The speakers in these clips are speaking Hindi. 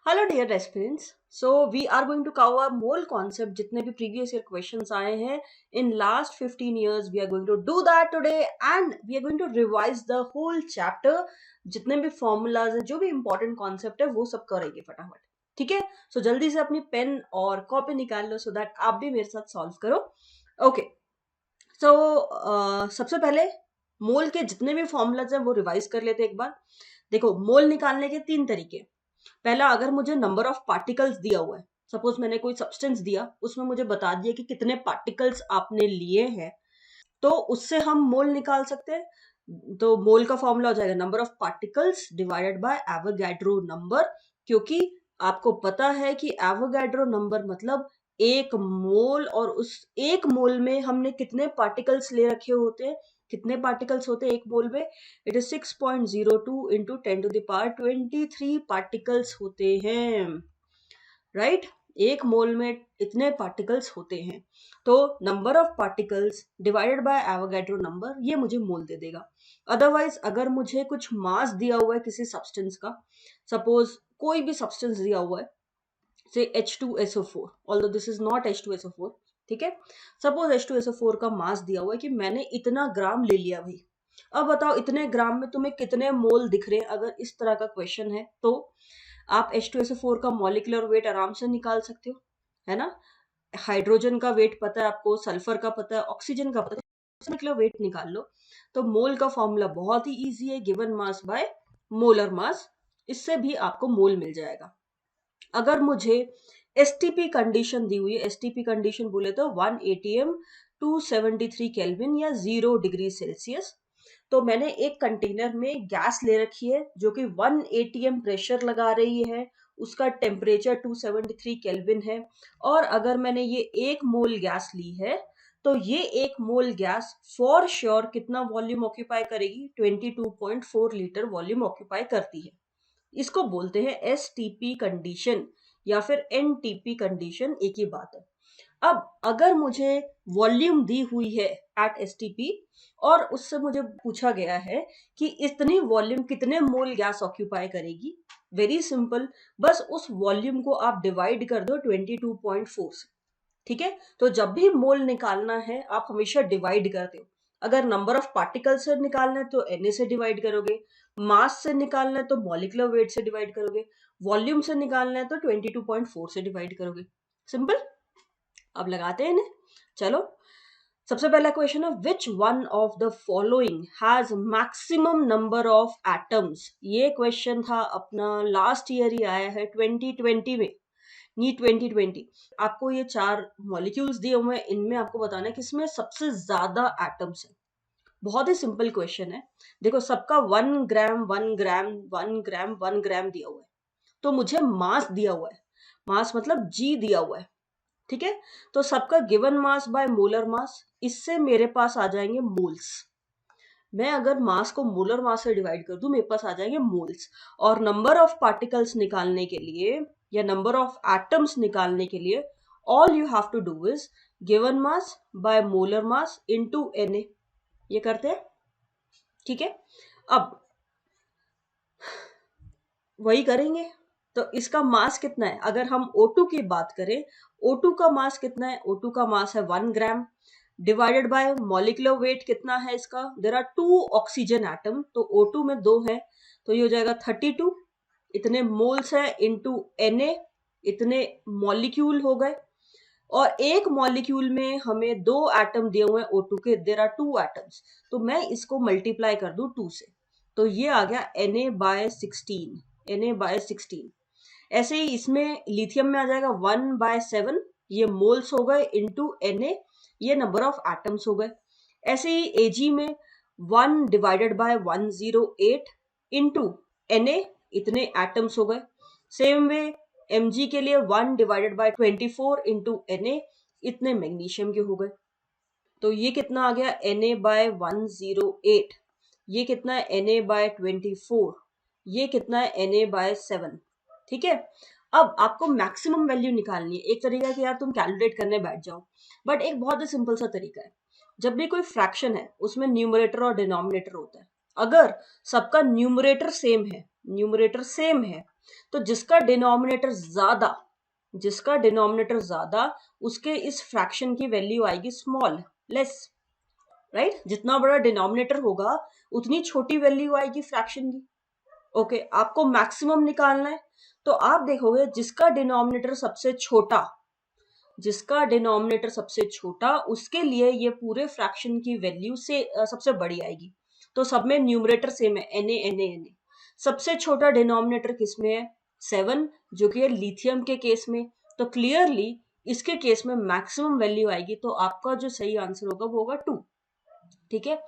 Hello dear aspirants. So we are going to cover mole concept जितने भी प्रीवियस ईयर क्वेश्चंस आए हैं in last 15 years. We are going to do that today and we are going to revise the whole chapter. जितने भी फॉर्मूलाज है, जो भी इंपॉर्टेंट कॉन्सेप्ट है, वो सब करेंगे फटाफट. ठीक है, सो जल्दी से अपनी पेन और कॉपी निकाल लो सो दैट आप भी मेरे साथ सॉल्व करो. ओके, सो सबसे पहले मोल के जितने भी फॉर्मूलाज हैं वो रिवाइज कर लेते हैं एक बार. देखो, मोल निकालने के तीन तरीके. पहला, अगर मुझे नंबर ऑफ पार्टिकल्स दिया हुआ है, सपोज मैंने कोई सब्सटेंस दिया, उसमें मुझे बता दिया कि कितने पार्टिकल्स आपने लिए हैं, तो उससे हम मोल निकाल सकते हैं. तो मोल का फॉर्मूला हो जाएगा number of particles divided by Avogadro number. क्योंकि आपको पता है कि एवोगैड्रो नंबर मतलब एक मोल, और उस एक मोल में हमने कितने पार्टिकल्स ले रखे होते हैं. कितने पार्टिकल्स होते हैं एक मोल में? इट इज 6.02 इंटू 10⁻23 पार्टिकल्स होते हैं. राइट, एक मोल में इतने पार्टिकल्स होते हैं. तो number of particles divided by Avogadro number, ये मुझे मोल दे देगा. अदरवाइज अगर मुझे कुछ मास दिया हुआ है किसी सब्सटेंस का, सपोज कोई भी सब्सटेंस दिया हुआ है, से H2SO4, although this is not H2SO4. ठीक है, सपोज H2SO4 का मास दिया हुआ है कि मैंने इतना ग्राम ले लिया भाई. अब बताओ इतने ग्राम में तुम्हें कितने मोल दिख रहे हैं. अगर इस तरह का क्वेश्चन है तो आप H2SO4 का मॉलिक्यूलर वेट आराम से निकाल सकते हो, है ना. हाइड्रोजन का वेट पता है आपको, सल्फर का पता है, ऑक्सीजन का पता है, मॉलिक्यूलर वेट निकाल लो. तो मोल का फॉर्मूला बहुत ही इजी है, गिवन मास बाय मोलर मास. इससे भी आपको मोल मिल जाएगा. अगर मुझे एसटीपी कंडीशन दी हुई है, एसटीपी कंडीशन बोले तो 1 atm 273 केल्विन या 0 डिग्री सेल्सियस. तो मैंने एक कंटेनर में गैस ले रखी है जो कि 1 atm प्रेशर लगा रही है, उसका टेम्परेचर 273 केल्विन है. और अगर मैंने ये एक मोल गैस ली है, तो ये एक मोल गैस फॉर श्योर कितना वॉल्यूम ऑक्यूपाई करेगी? 22.4 लीटर वॉल्यूम ऑक्यूपाई करती है. इसको बोलते हैं एसटीपी कंडीशन या फिर एनटीपी कंडीशन, एक ही बात है. अब अगर मुझे वॉल्यूम दी हुई है एट एसटीपी और उससे मुझे पूछा गया है कि इतनी वॉल्यूम कितने मोल गैस ऑक्यूपाई करेगी, वेरी सिंपल, बस उस वॉल्यूम को आप डिवाइड कर दो 22.4 से. ठीक है, तो जब भी मोल निकालना है आप हमेशा डिवाइड करते हो. अगर नंबर ऑफ पार्टिकल से निकालना है तो Na से डिवाइड करोगे, मास से निकालना है तो मॉलिक्यूलर वेट से डिवाइड करोगे, वॉल्यूम से निकालना है तो 22.4 से डिवाइड करोगे. सिंपल. अब लगाते हैं इन्हें. चलो, सबसे पहला क्वेश्चन है, which one of the following has maximum number of atoms. ये क्वेश्चन था अपना लास्ट ईयर ही आया है 2020 में, नीट 2020. आपको ये चार मॉलिक्यूल्स दिए हुए हैं, इनमें आपको बताना है कि इसमें सबसे ज्यादा एटम्स है. बहुत ही सिंपल क्वेश्चन है. देखो, सबका 1 ग्राम 1 ग्राम 1 ग्राम 1 ग्राम दिया हुआ है, तो मुझे मास दिया हुआ है. मास मतलब जी दिया हुआ है. ठीक है, तो सबका गिवन मास बाय मोलर मास, इससे मेरे पास आ जाएंगे मोल्स. मैं अगर मास को मोलर मास से डिवाइड कर दूं, मेरे पास आ जाएंगे मोल्स. और नंबर ऑफ पार्टिकल्स निकालने के लिए या नंबर ऑफ एटम्स निकालने के लिए all you have to do is given mass by molar mass into Na. ये करते हैं. ठीक है, अब वही करेंगे. तो इसका मास कितना है? अगर हम O2 की बात करें, O2 का मास कितना है? O2 का मास है 1 gram divided by molecular weight कितना है इसका? देयर आर 2 ऑक्सीजन एटम, तो O2 में 2 है, तो ये हो जाएगा 32. इतने मोल्स है इनटू Na, इतने मॉलिक्यूल हो गए. और एक मॉलिक्यूल में हमें 2 एटम दिए हुए हैं O2 के, देयर आर 2 एटम्स, तो मैं इसको मल्टीप्लाई कर दूं 2 से, तो ये आ गया Na/16. Na/16. ऐसे ही इसमें लिथियम में आ जाएगा 1/7, ये मोल्स हो गए, इनटू Na, ये नंबर ऑफ एटम्स हो गए. ऐसे ही Ag में 1 डिवाइडेड बाय 108 इनटू Na, इतने एटम्स हो गए. सेम वे Mg के लिए 1 डिवाइडेड बाय 24 इंटू Na, इतने मैग्नीशियम के हो गए. तो ये कितना आ गया? Na/108. ये कितना है? Na/24. ये कितना है? Na/7. ठीक है, अब आपको मैक्सिमम वैल्यू निकालनी है. एक तरीका है कि यार तुम कैलकुलेट करने बैठ जाओ, बट एक बहुत ही सिंपल सा तरीका है. जब भी कोई फ्रैक्शन है उसमें न्यूमरेटर और डिनोमिनेटर होता है. अगर सबका न्यूमरेटर सेम है, न्यूमरेटर सेम है, तो जिसका डिनोमिनेटर ज्यादा उसके इस फ्रैक्शन की वैल्यू आएगी स्मॉल, लेस, राइट? जितना बड़ा डिनोमिनेटर होगा उतनी छोटी वैल्यू आएगी फ्रैक्शन की। ओके, आपको मैक्सिमम निकालना है, तो आप देखोगे जिसका डिनोमिनेटर सबसे छोटा उसके लिए ये पूरे फ्रैक्शन की वैल्यू से सबसे बड़ी आएगी। तो सब में न्यूमरेटर सेम है, Na। सबसे छोटा डिनोमिनेटर किसमें है? 7, जो कि है लिथियम के केस में। तो क्लियरली इसके केस में मैक्सिमम वैल्यू आएगी, तो आपका जो सही आंसर होगा वो होगा 2। ठीक है,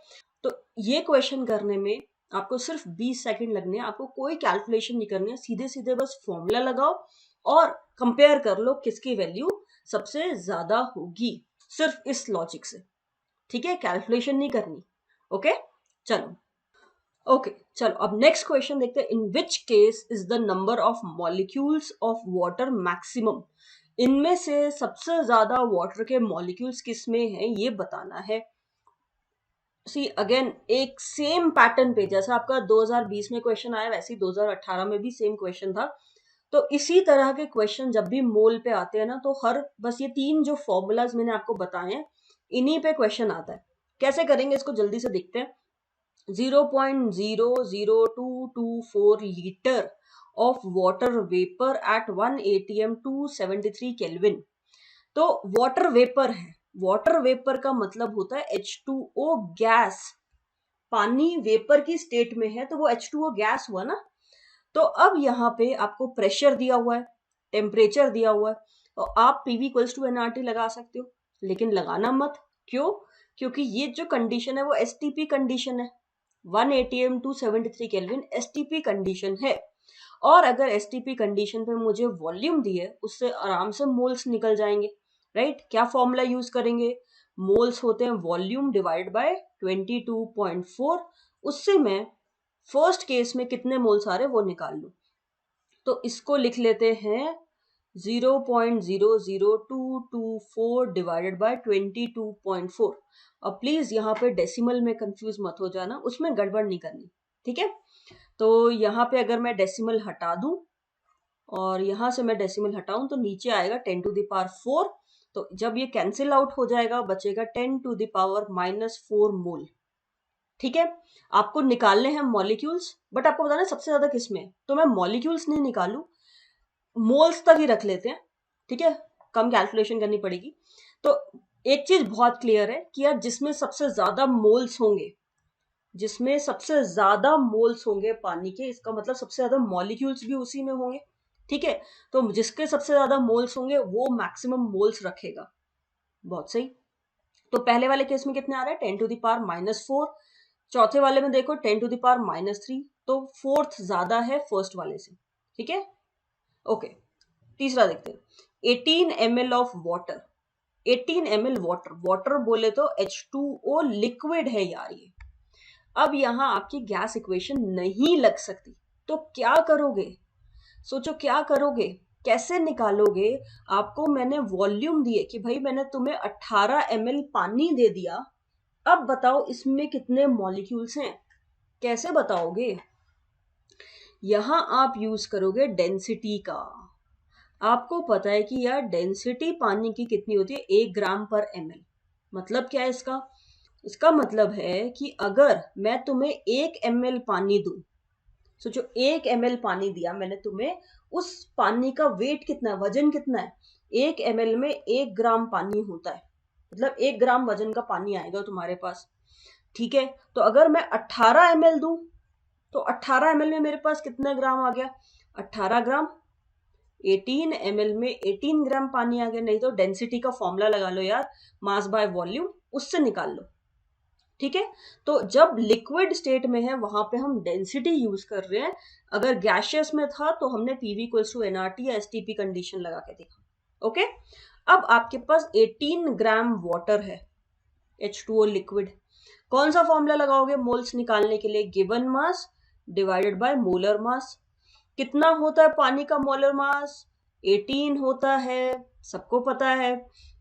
तो ये क्वेश्चन करने में आपको सिर्फ 20 सेकंड लगने हैं, आपको कोई कैलकुलेशन नहीं करनी है, सीधे सीधे बस फॉर्मूला लगाओ और कंपेयर कर लो किसकी वैल्यू सबसे ज्यादा होगी, सिर्फ इस लॉजिक से। ठीक है, कैलकुलेशन नहीं करनी। ओके, चलो। ओके, चलो अब नेक्स्ट क्वेश्चन देखते हैं। In which case is the number of molecules of water maximum? इनमें से सबसे ज्यादा वाटर के मॉलिक्यूल्स किस में है ये बताना है। सी अगेन एक सेम पैटर्न पे, जैसा आपका 2020 में क्वेश्चन आया वैसे ही 2018 में भी सेम क्वेश्चन था। तो इसी तरह के क्वेश्चन जब भी मोल पे आते हैं ना, तो बस ये 3 जो फॉर्मूलाज मैंने आपको बताए हैं इन्हीं पे क्वेश्चन आता है। कैसे करेंगे इसको जल्दी से देखते हैं। 0.00224 litre of water vapour eight 1 atm 273 kelvin. तो वाटर वेपर का मतलब होता है H2O गैस। पानी वेपर की स्टेट में है तो वो H2O गैस हुआ ना। तो अब यहाँ पे आपको प्रेशर दिया हुआ है, टेम्परेचर दिया हुआ है, और आप PV इक्वल्स टू nRT लगा सकते हो, लेकिन लगाना मत। क्यों? क्योंकि ये जो कंडीशन है वो STP कंडीशन है। 1 atm 273 केल्विन STP कंडीशन है, और अगर STP कंडीशन पे मुझे वॉल्यूम दी है उससे आराम से मोल्स निकल जाएंगे, राइट? क्या फॉर्मूला यूज करेंगे? मोल्स होते हैं वॉल्यूम डिवाइड बाय 22.4। उससे मैं फर्स्ट केस में कितने मोल्स आ रहे वो निकाल लूं। तो इसको लिख लेते हैं 0.00224 डिवाइडेड बाय 22.4। अब प्लीज यहाँ पे डेसिमल में कंफ्यूज मत हो जाना, उसमें गड़बड़ नहीं करनी। ठीक है, तो यहाँ पे अगर मैं डेसिमल हटा दूं और यहाँ से मैं डेसिमल हटाऊं तो नीचे आएगा 10 टू द पावर 4। तो जब ये कैंसिल आउट हो जाएगा बचेगा 10 टू द पावर -4 मोल। ठीक है, आपको निकालने हैं मॉलिक्यूल्स, बट आपको बताना है सबसे ज्यादा किसमें है, तो मैं मॉलिक्यूल्स नहीं निकालू, मोल्स तक ही रख लेते हैं। ठीक है, कम कैलकुलेशन करनी पड़ेगी। तो एक चीज बहुत क्लियर है कि यार जिसमें सबसे ज्यादा मोल्स होंगे पानी के, इसका मतलब सबसे ज्यादा मॉलिक्यूल्स भी उसी में होंगे। ठीक है, तो जिसके सबसे ज्यादा मोल्स होंगे वो मैक्सिमम मोल्स रखेगा। बहुत सही। तो पहले वाले केस में कितने आ रहा है? 10 टू द पावर -4। चौथे वाले में देखो 10 टू द पावर -3। तो फोर्थ ज्यादा है फर्स्ट वाले से। ठीक है, ओके। तीसरा देखते हैं। 18 ml of water. 18 ml water बोले तो H2O लिक्विड है यार ये। अब यहां आपकी गैस इक्वेशन नहीं लग सकती, तो क्या करोगे? सोचो क्या करोगे, कैसे निकालोगे? आपको मैंने वॉल्यूम दिए कि भाई मैंने तुम्हें 18 ml पानी दे दिया, अब बताओ इसमें कितने मॉलिक्यूल्स हैं, कैसे बताओगे? यहां आप यूज करोगे डेंसिटी का। आपको पता है कि यार डेंसिटी पानी की कितनी होती है? 1 ग्राम पर ml। मतलब क्या है इसका? इसका मतलब है कि अगर मैं तुम्हें 1 ml पानी दूं, सोचो 1 ml पानी दिया मैंने तुम्हें, उस पानी का वेट कितना है, वजन कितना है? 1 ml में 1 ग्राम पानी होता है, मतलब 1 ग्राम वजन का पानी आएगा तुम्हारे पास। ठीक है, तो अगर मैं 18 ml दूं तो 18 ml में मेरे पास कितना ग्राम आ गया? 18 ग्राम। 18 ml में 18 ग्राम पानी आ गया। नहीं तो डेंसिटी का फॉर्मूला लगा लो यार, मास बाय वॉल्यूम, उससे निकाल लो। ठीक है, तो जब लिक्विड स्टेट में है वहां पे हम डेंसिटी यूज कर रहे हैं। अगर गैशियस में था तो हमने PV इक्वल्स टू nRT या STP कंडीशन लगा के देखा। ओके, अब आपके पास 18 ग्राम वाटर है, H2O लिक्विड। कौन सा फॉर्मूला लगाओगे मोल्स निकालने के लिए? Given mass divided by molar मास। कितना होता है पानी का मोलर मास? 18 होता है, सबको पता है,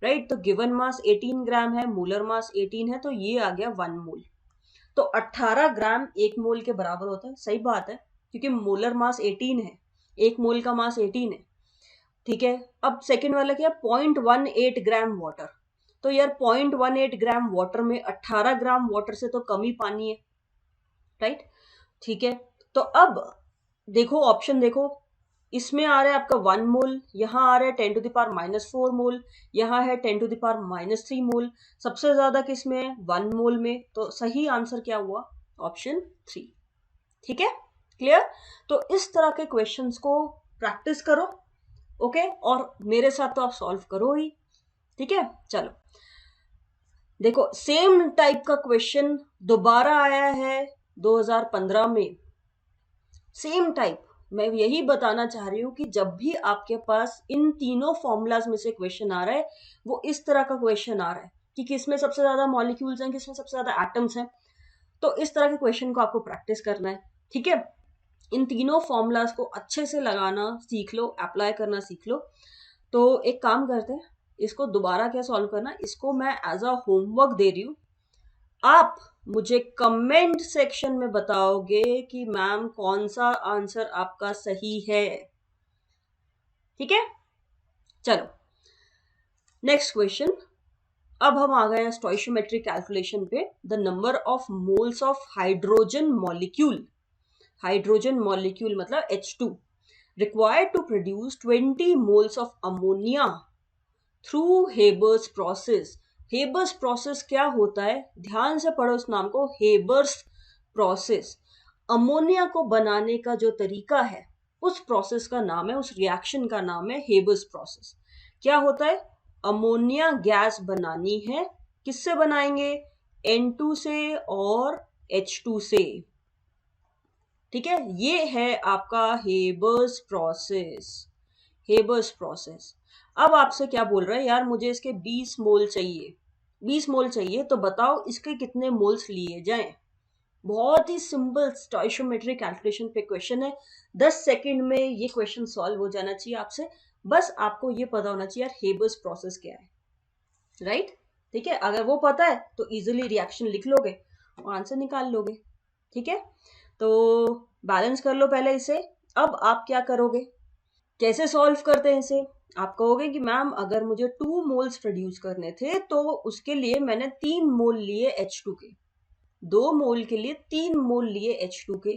राइट? तो गिवन मास 18 ग्राम है, मोलर मास 18 है, तो ये आ गया 1 मोल। तो 18 ग्राम 1 मोल के बराबर होता है। सही बात है, क्योंकि मोलर मास 18 है एक मोल का मास 18 है, ठीक है। अब सेकंड वाला क्या, 0.18 ग्राम वाटर। तो यार 0.18 ग्राम वाटर में 18 ग्राम वाटर से तो कम ही पानी है, राइट, ठीक है। तो अब देखो ऑप्शन देखो, इसमें आ रहा है आपका 1 मोल, यहाँ आ रहा है 10⁻⁻⁴ मोल, यहाँ है 10⁻³ मोल। सबसे ज्यादा किस में है, 1 मोल में। तो सही आंसर क्या हुआ, ऑप्शन 3, ठीक है, क्लियर। तो इस तरह के क्वेश्चंस को प्रैक्टिस करो, ओके, और मेरे साथ तो आप सॉल्व करो ही, ठीक है। चलो देखो, सेम टाइप का क्वेश्चन दोबारा आया है 2015 में, सेम टाइप। मैं यही बताना चाह रही हूं कि जब भी आपके पास इन तीनों फॉर्मूलाज में से क्वेश्चन आ रहा है, वो इस तरह का क्वेश्चन आ रहा है कि किसमें सबसे ज्यादा मॉलिक्यूल्स हैं, किसमें सबसे ज्यादा एटम्स हैं, तो इस तरह के क्वेश्चन को आपको प्रैक्टिस करना है, ठीक है। इन तीनों फॉर्मूलाज को अच्छे से लगाना सीख लो, अप्लाई करना सीख लो। तो एक काम करते हैं, इसको दोबारा क्या सॉल्व करना, इसको मैं एज अ होमवर्क दे रही हूँ। आप मुझे कमेंट सेक्शन में बताओगे कि मैम कौन सा आंसर आपका सही है, ठीक है। चलो नेक्स्ट क्वेश्चन। अब हम आ गए हैं स्टोइशियोमेट्रिक कैलकुलेशन पे। The number of moles of hydrogen molecule मतलब H2 required to produce 20 moles of ammonia through Haber's process। Haber's process क्या होता है, ध्यान से पढ़ो इस नाम को, हेबर्स प्रोसेस। अमोनिया को बनाने का जो तरीका है, उस प्रोसेस का नाम है, उस रिएक्शन का नाम है हेबर्स प्रोसेस। क्या होता है, अमोनिया गैस बनानी है, किससे बनाएंगे, N2 से और H2 से, ठीक है। ये है आपका हेबर्स प्रोसेस, हेबर्स प्रोसेस। अब आपसे क्या बोल रहा है, यार मुझे इसके 20 मोल चाहिए, 20 मोल चाहिए, तो बताओ इसके कितने मोल्स लिए जाएं। बहुत ही सिंपल स्टोइशियोमेट्रिक कैलकुलेशन पे क्वेश्चन है, 10 सेकंड में ये क्वेश्चन सॉल्व हो जाना चाहिए आपसे। बस आपको ये पता होना चाहिए यार हेबर्स प्रोसेस क्या है, राइट, ठीक है। अगर वो पता है तो इजीली रिएक्शन लिख लोगे और आंसर निकाल लोगे, ठीक है। तो बैलेंस कर लो पहले इसे। अब आप क्या करोगे, कैसे सॉल्व करते हैं इसे, आप कहोगे कि मैम अगर मुझे 2 मोल्स प्रोड्यूस करने थे तो उसके लिए मैंने 3 मोल लिए H2 के, 2 मोल के लिए 3 मोल लिए H2 के,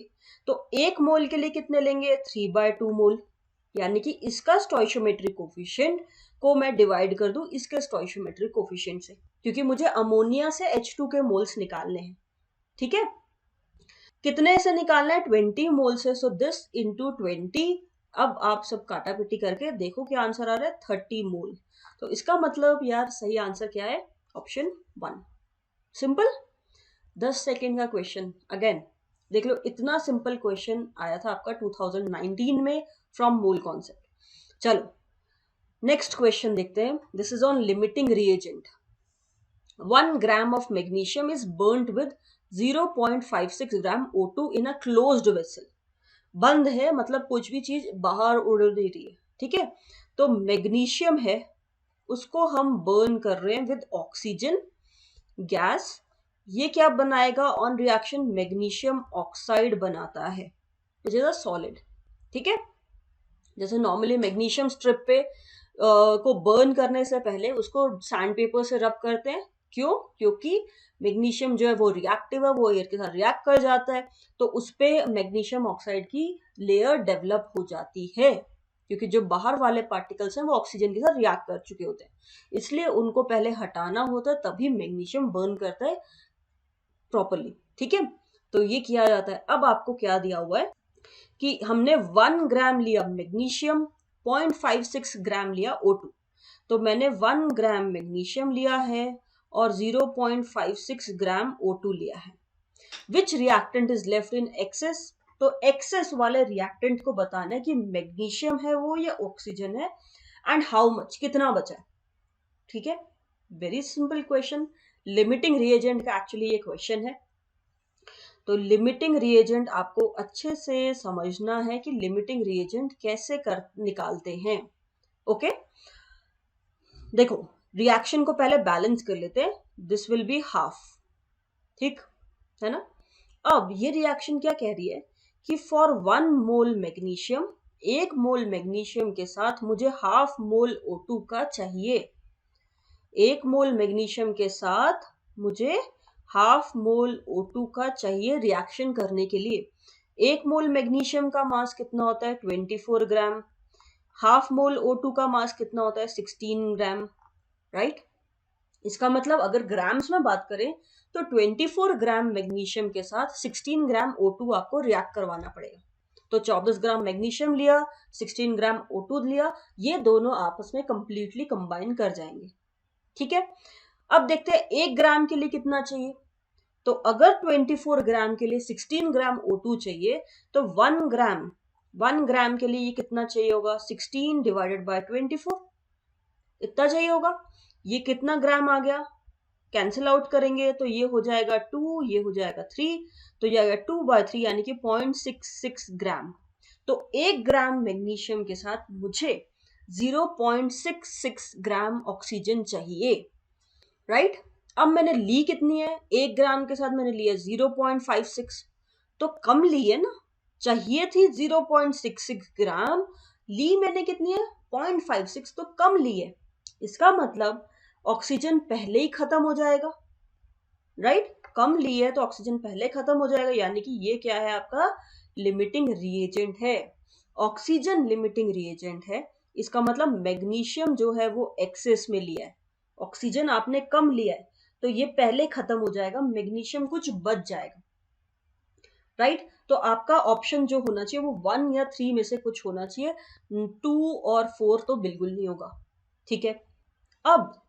तो 1 मोल के लिए कितने लेंगे, 3/2 मोल। यानी कि इसका स्टोइशियोमेट्रिक कोफिशिएंट को मैं डिवाइड कर दूं इसके स्टोइशियोमेट्रिक कोफिशिएंट से, क्योंकि मुझे अमोनिया से H2 के मोल्स निकालने हैं, ठीक है। कितने से निकालना है, 20 मोल से, सो दिस इंटू 20। अब आप सब काटा पिटी करके देखो क्या आंसर आ रहा है, 30 मोल। तो इसका मतलब यार सही आंसर क्या है, ऑप्शन 1। सिंपल, 10 सेकेंड का क्वेश्चन। अगेन देख लो, इतना सिंपल क्वेश्चन आया था आपका 2019 में फ्रॉम मोल कॉन्सेप्ट। चलो नेक्स्ट क्वेश्चन देखते हैं। This is on limiting reagent. 1 gram of magnesium is burnt with 0.56 gram O2 in a closed vessel। बंद है मतलब कुछ भी चीज बाहर उड़ नहीं रही है, ठीक है। तो मैग्नीशियम है, उसको हम बर्न कर रहे हैं विद ऑक्सीजन गैस। ये क्या बनाएगा ऑन रिएक्शन, मैग्नीशियम ऑक्साइड बनाता है, विच इज अ सॉलिड, ठीक है। जैसे नॉर्मली मैग्नीशियम स्ट्रिप पे को बर्न करने से पहले उसको सैंड पेपर से रब करते हैं, क्यों, क्योंकि मैग्नीशियम जो है वो रिएक्टिव है, वो एयर के साथ रिएक्ट कर जाता है, तो उस पे मैग्नीशियम ऑक्साइड की लेयर डेवलप हो जाती है, क्योंकि जो बाहर वाले पार्टिकल्स हैं वो ऑक्सीजन के साथ रिएक्ट कर चुके होते हैं, इसलिए उनको पहले हटाना होता है, तभी मैग्नीशियम बर्न करता है प्रॉपरली, ठीक है। तो ये किया जाता है। अब आपको क्या दिया हुआ है कि हमने 1 ग्राम लिया मैग्नीशियम, 0.56 ग्राम लिया O2। तो मैंने 1 ग्राम मैग्नीशियम लिया है और 0.56 ग्राम O2 लिया है। Which reactant is left in excess, तो एक्सेस वाले रिएक्टेंट को बताना है कि मैग्नीशियम है वो या ऑक्सीजन है, एंड हाउ मच, कितना बचा है, ठीक है। Very simple question, limiting reagent का एक्चुअली ये क्वेश्चन है। तो लिमिटिंग रिएजेंट आपको अच्छे से समझना है कि लिमिटिंग रिएजेंट कैसे कर निकालते हैं, ओके। देखो रिएक्शन को पहले बैलेंस कर लेते हैं, दिस विल बी हाफ, ठीक है ना। अब ये रिएक्शन क्या कह रही है कि for 1 mole magnesium 1 mole magnesium के साथ मुझे हाफ मोल O2 का चाहिए। 1 मोल मैग्नीशियम के साथ मुझे हाफ मोल O2 का चाहिए रिएक्शन करने के लिए। 1 मोल मैग्नीशियम का मास कितना होता है? 24 ग्राम। हाफ मोल O2 का मास कितना होता है? 16 ग्राम, राइट? इसका मतलब अगर ग्राम्स में बात करें तो 24 ग्राम मैग्नीशियम के साथ 16 ग्राम O2 आपको रिएक्ट करवाना पड़ेगा। तो 24 ग्राम मैग्नीशियम लिया, 16 ग्राम O2 लिया, ये दोनों आपस में कंप्लीटली कंबाइन कर जाएंगे। ठीक है, अब देखते हैं 1 ग्राम के लिए कितना चाहिए। तो अगर 24 ग्राम के लिए 16 ग्राम O2 चाहिए तो 1 ग्राम के लिए ये कितना चाहिए होगा? 16 डिवाइडेड बाय 24, इतना चाहिए होगा। ये कितना ग्राम आ गया? कैंसिल आउट करेंगे तो ये हो जाएगा 2, ये हो जाएगा 3, तो ये आएगा 2/3 यानी कि 0.66 ग्राम। तो 1 ग्राम मैग्नीशियम के साथ मुझे 0.66 ग्राम ऑक्सीजन चाहिए, राइट? अब मैंने ली कितनी है? 1 ग्राम के साथ मैंने लिया 0.56, तो कम ली है ना, चाहिए थी 0.66 ग्राम, ली मैंने कितनी है? 0.56, तो कम ली है। इसका मतलब ऑक्सीजन पहले ही खत्म हो जाएगा, राइट? कम ली है तो ऑक्सीजन पहले खत्म हो जाएगा, यानी कि ये क्या है? आपका लिमिटिंग रिएजेंट है। ऑक्सीजन लिमिटिंग रिएजेंट है, इसका मतलब मैग्नीशियम जो है वो एक्सेस में लिया है, ऑक्सीजन आपने कम लिया है, तो ये पहले खत्म हो जाएगा, मैग्नीशियम कुछ बच जाएगा, राइट? तो आपका ऑप्शन जो होना चाहिए वो 1 या 3 में से कुछ होना चाहिए, 2 और 4 तो बिल्कुल नहीं होगा। ठीक है, अब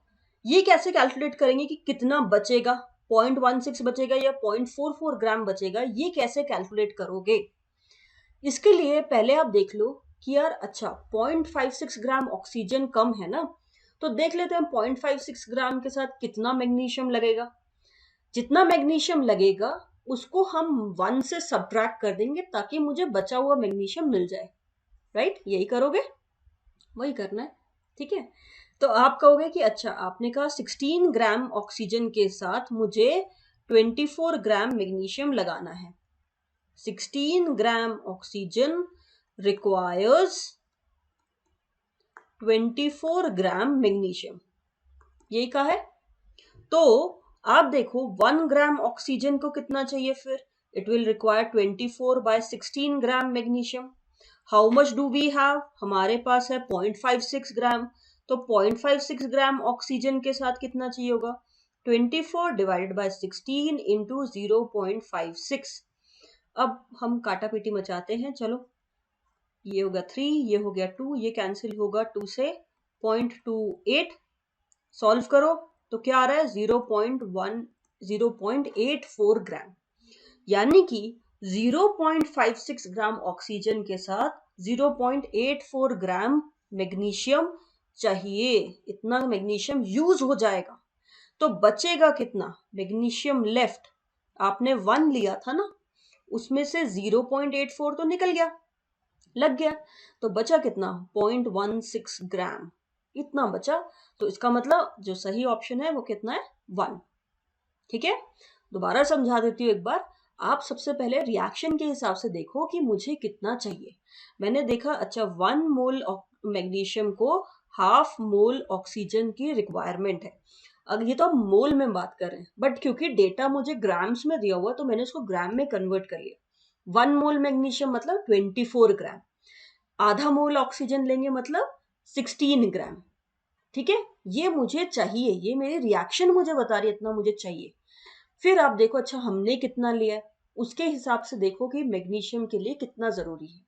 ये कैसे कैलकुलेट करेंगे कि कितना बचेगा? 0.16 बचेगा या 0.44 ग्राम बचेगा, ये कैसे कैलकुलेट करोगे? इसके लिए पहले आप देख लो कि यार अच्छा 0.56 ग्राम ऑक्सीजन कम है ना, तो देख लेते हैं 0.56 ग्राम के साथ कितना मैग्नीशियम लगेगा। जितना मैग्नीशियम लगेगा उसको हम 1 से सब्ट्रैक्ट कर देंगे ताकि मुझे बचा हुआ मैग्नीशियम मिल जाए, राइट? यही करोगे, वही करना है। ठीक है, तो आप कहोगे कि अच्छा आपने कहा 16 ग्राम ऑक्सीजन के साथ मुझे 24 ग्राम मैग्नीशियम लगाना है। 16 ग्राम ऑक्सीजन रिक्वायर्स 24 ग्राम मैग्नीशियम, यही कहा है। तो आप देखो 1 ग्राम ऑक्सीजन को कितना चाहिए फिर? It will require 24/16 gram magnesium. How much do we have? हमारे पास है 0.56 ग्राम, तो 0.56 ग्राम ऑक्सीजन के साथ कितना चाहिए होगा? 24 डिवाइडेड बाय 16 इंटू 0.56। अब हम काटा पीटी मचाते हैं, चलो ये होगा 3, ये हो गया 2, ये कैंसिल होगा 2 से, 0.28 सॉल्व करो तो क्या आ रहा है? 0.84 ग्राम, यानी कि 0.56 ग्राम ऑक्सीजन के साथ 0.84 ग्राम मैग्नीशियम चाहिए। इतना मैग्नीशियम यूज हो जाएगा, तो बचेगा कितना मैग्नीशियम लेफ्ट? आपने 1 लिया था ना, उसमें से 0.84 तो निकल गया, लग गया, तो बचा कितना? 0.16 ग्राम, इतना बचा। तो इसका मतलब जो सही ऑप्शन है वो कितना है? 1। ठीक है, दोबारा समझा देती हूँ एक बार। आप सबसे पहले रिएक्शन के हिसाब से देखो कि मुझे कितना चाहिए। मैंने देखा अच्छा 1 मोल मैग्नीशियम को हाफ मोल ऑक्सीजन की रिक्वायरमेंट है। अब ये तो हम मोल में बात कर रहे हैं, बट क्योंकि डेटा मुझे ग्राम्स में दिया हुआ तो मैंने उसको ग्राम में कन्वर्ट कर लिया। 1 मोल मैग्नीशियम मतलब 24 ग्राम, आधा मोल ऑक्सीजन लेंगे मतलब 16 ग्राम। ठीक है, ये मुझे चाहिए, ये मेरी रिएक्शन मुझे बता रही है इतना मुझे चाहिए। फिर आप देखो अच्छा हमने कितना लिया है, उसके हिसाब से देखो कि मैग्नीशियम के लिए कितना जरूरी है।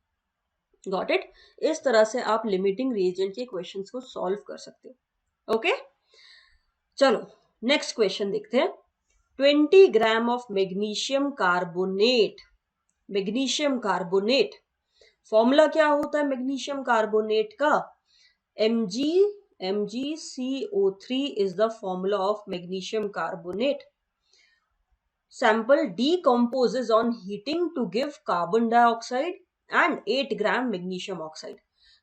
Got it? इस तरह से आप लिमिटिंग रिएजेंट के क्वेश्चंस को सॉल्व कर सकते हो। ओके, चलो नेक्स्ट क्वेश्चन देखते हैं। 20 gram of magnesium carbonate, magnesium carbonate, formula क्या होता है मैग्नीशियम कार्बोनेट का? MgCO3 is the formula of magnesium carbonate. Sample decomposes on heating to give carbon dioxide and 8 gram magnesium oxide.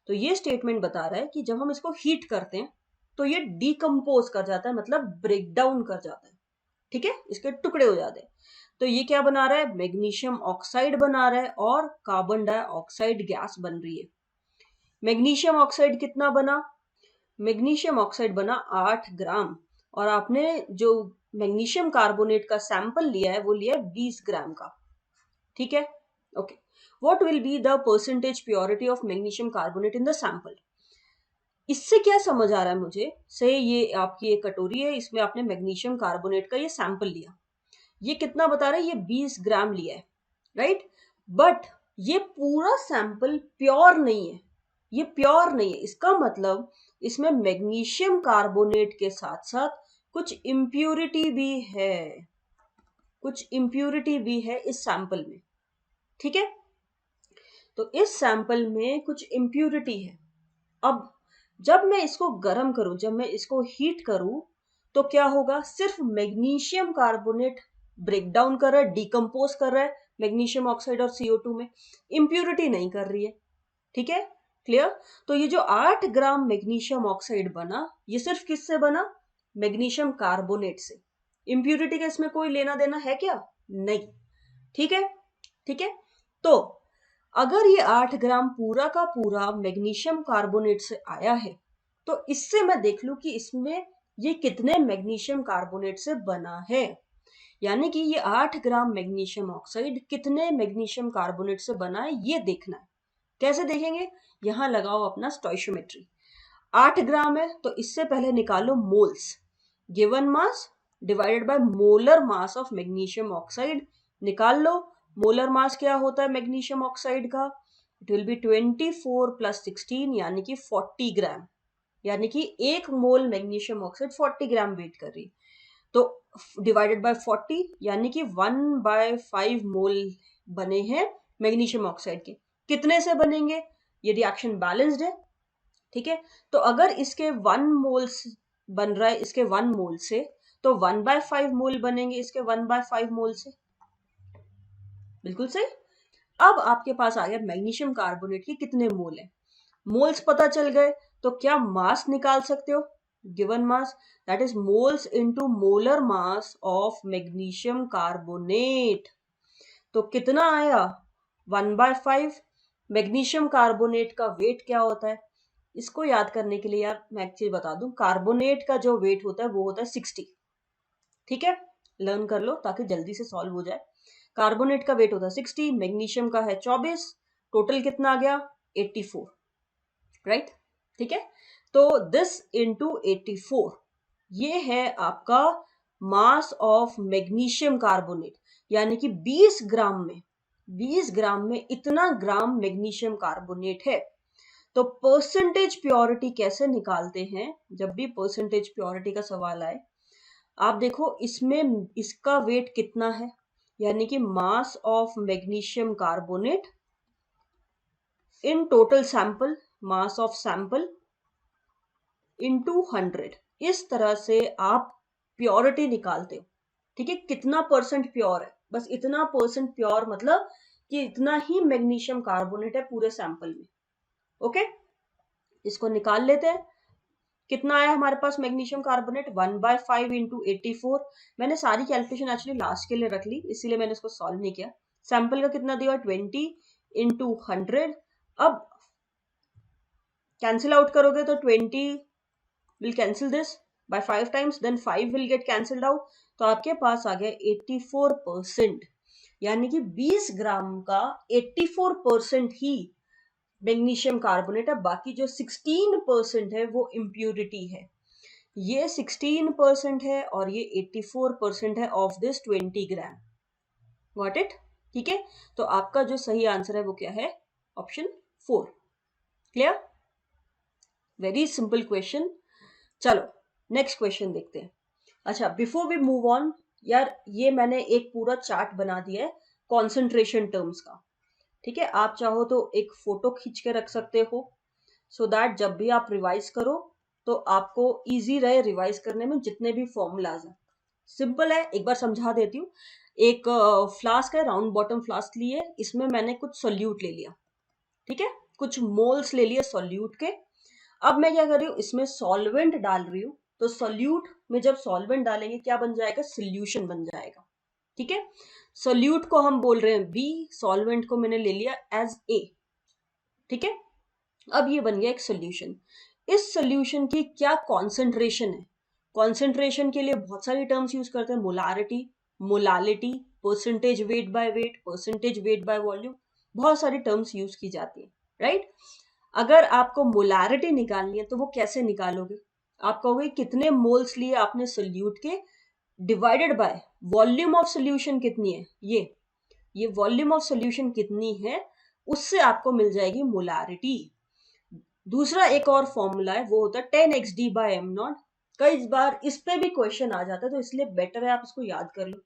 तो ये स्टेटमेंट बता रहा है कि जब हम इसको हीट करते हैं तो ये डिकम्पोज कर जाता है, मतलब ब्रेक डाउन कर जाता है। ठीक है, इसके टुकड़े हो जाते हैं। तो ये क्या बना रहा है? मैग्नीशियम ऑक्साइड बना रहा है और कार्बन डाइऑक्साइड गैस बन रही है। मैग्नीशियम ऑक्साइड कितना बना? मैग्नीशियम ऑक्साइड बना 8 ग्राम, और आपने जो मैग्नीशियम कार्बोनेट का सैंपल लिया है वो लिया है 20 ग्राम का। ठीक है, okay. What will be the percentage purity of magnesium carbonate in the sample? इससे क्या समझ आ रहा है मुझे, से ये आपकी एक कटोरी है, इसमें आपने मैग्नीशियम कार्बोनेट का ये सैंपल लिया, ये कितना बता रहा है? ये 20 ग्राम लिया है, राइट। बट ये पूरा सैंपल प्योर नहीं है, ये प्योर नहीं है, इसका मतलब इसमें मैग्नीशियम कार्बोनेट के साथ साथ कुछ इम्प्यूरिटी भी है, कुछ इम्प्यूरिटी भी है इस सैंपल में। ठीक है, तो इस सैंपल में कुछ इम्प्यूरिटी है। अब जब मैं इसको गर्म करूं, जब मैं इसको हीट करूं, तो क्या होगा? सिर्फ मैग्नीशियम कार्बोनेट ब्रेक डाउन कर रहा है, डिकम्पोज कर रहा है मैग्नीशियम ऑक्साइड और CO2 में, इम्प्यूरिटी नहीं कर रही है। ठीक है, क्लियर? तो ये जो 8 ग्राम मैग्नीशियम ऑक्साइड बना, ये सिर्फ किससे बना? मैग्नीशियम कार्बोनेट से। इम्प्यूरिटी का इसमें कोई लेना देना है क्या? नहीं। ठीक है, ठीक है। तो अगर ये 8 ग्राम पूरा का पूरा मैग्नीशियम कार्बोनेट से आया है, तो इससे मैं देख लूं कि इसमें ये कितने मैग्नीशियम कार्बोनेट से बना है, यानी कि ये 8 ग्राम मैग्नीशियम ऑक्साइड कितने मैग्नीशियम कार्बोनेट से बना है, ये देखना है। कैसे देखेंगे? यहां लगाओ अपना स्टोइशियोमेट्री। 8 ग्राम है तो इससे पहले निकालो moles, given mass divided by molar mass of magnesium oxide, निकाल लो। मोलर मास क्या होता है मैग्नीशियम ऑक्साइड का? इट विल बी 24 प्लस 16 यानी कि 40 ग्राम, यानी कि एक मोल मैग्नीशियम ऑक्साइड 40 ग्राम वेट कर रही, तो डिवाइडेड बाय 40 यानी कि 1/5 मोल बने हैं मैग्नीशियम ऑक्साइड के। कितने से बनेंगे? ये रिएक्शन बैलेंस्ड है। ठीक है, तो अगर इसके 1 मोल बन रहा है इसके 1 मोल से, तो 1/5 मोल बनेंगे इसके 1/5 मोल से। बिल्कुल सही। अब आपके पास आ गया मैग्नीशियम कार्बोनेट के कितने मोल है, मोल्स पता चल गए, तो क्या मास निकाल सकते हो? Given mass, that is moles into molar mass of magnesium carbonate. तो कितना आया? 1/5। मैग्नीशियम कार्बोनेट का वेट क्या होता है? इसको याद करने के लिए यार मैं एक चीज बता दूं, कार्बोनेट का जो वेट होता है वो होता है 60। ठीक है, लर्न कर लो ताकि जल्दी से सॉल्व हो जाए। कार्बोनेट का वेट होता है 60, मैग्नीशियम का है 24, टोटल कितना आ गया? 84, राइट। ठीक है, तो दिस इंटू 84, ये है आपका मास ऑफ मैग्नीशियम कार्बोनेट, यानी कि 20 ग्राम में, 20 ग्राम में इतना ग्राम मैग्नीशियम कार्बोनेट है। तो परसेंटेज प्योरिटी कैसे निकालते हैं? जब भी परसेंटेज प्योरिटी का सवाल आए, आप देखो इसमें इसका वेट कितना है, यानी कि mass of magnesium carbonate in total sample, mass of sample into 100। इस तरह से आप प्योरिटी निकालते हो। ठीक है, कितना परसेंट प्योर है, बस इतना परसेंट प्योर, मतलब कि इतना ही मैग्नीशियम कार्बोनेट है पूरे सैंपल में। ओके, इसको निकाल लेते हैं। कितना आया हमारे पास मैग्नीशियम कार्बोनेट? 1/5 इंटू 84। मैंने सारी कैलकुलेशन एक्चुअली लास्ट के लिए रख ली, इसीलिए मैंने इसको सॉल्व नहीं किया। सैंपल का कितना दिया? 20 इंटू 100। अब कैंसिल आउट करोगे तो 20 will cancel this by 5 times, then 5 will get cancelled out, तो आपके पास आ गया 84%, यानी कि 20 ग्राम का 84% ही मैग्नीशियम कार्बोनेट है, बाकी जो 16% है वो इम्प्यूरिटी है। ये 16% है और ये 84% है of this 20 gram. Got it? ठीक है, तो आपका जो सही आंसर है वो क्या है? Option 4। Clear? Very simple question. चलो नेक्स्ट क्वेश्चन देखते हैं। अच्छा, बिफोर वी मूव ऑन, यार ये मैंने एक पूरा चार्ट बना दिया है कॉन्सेंट्रेशन टर्म्स का। ठीक है, आप चाहो तो एक फोटो खींच के रख सकते हो, सो दैट जब भी आप रिवाइज करो तो आपको इजी रहे रिवाइज करने में, जितने भी फॉर्मूलाज हैं। सिंपल है, एक बार समझा देती हूँ। एक फ्लास्क है, राउंड बॉटम फ्लास्क लिए, इसमें मैंने कुछ सोल्यूट ले लिया। ठीक है, कुछ मोल्स ले लिए सोल्यूट के। अब मैं क्या कर रही हूँ, इसमें सॉल्वेंट डाल रही हूँ, तो सोल्यूट में जब सॉल्वेंट डालेंगे क्या बन जाएगा? सोल्यूशन बन जाएगा। ठीक है, सोल्यूट को हम बोल रहे हैं बी, सॉल्वेंट को मैंने ले लिया एज ए। ठीक है, अब ये बन गया एक सोल्यूशन। इस सोल्यूशन की क्या कॉन्सेंट्रेशन है? कॉन्सेंट्रेशन के लिए बहुत सारी टर्म्स यूज करते हैं, molarity, molality, percentage weight by weight, percentage weight by volume, बहुत सारी टर्म्स यूज की जाती है, राइट? अगर आपको मोलारिटी निकालनी है तो वो कैसे निकालोगे? आप कहोगे कितने मोल्स लिए आपने सोल्यूट के, divided by volume of solution कितनी है, ये वॉल्यूम ऑफ सोल्यूशन कितनी है, उससे आपको मिल जाएगी मोलारिटी। दूसरा एक और फॉर्मूला है, वो होता है 10xd बाय एम नॉट। कई बार इस पे भी क्वेश्चन आ जाता है, तो इसलिए बेटर है आप इसको याद कर लो।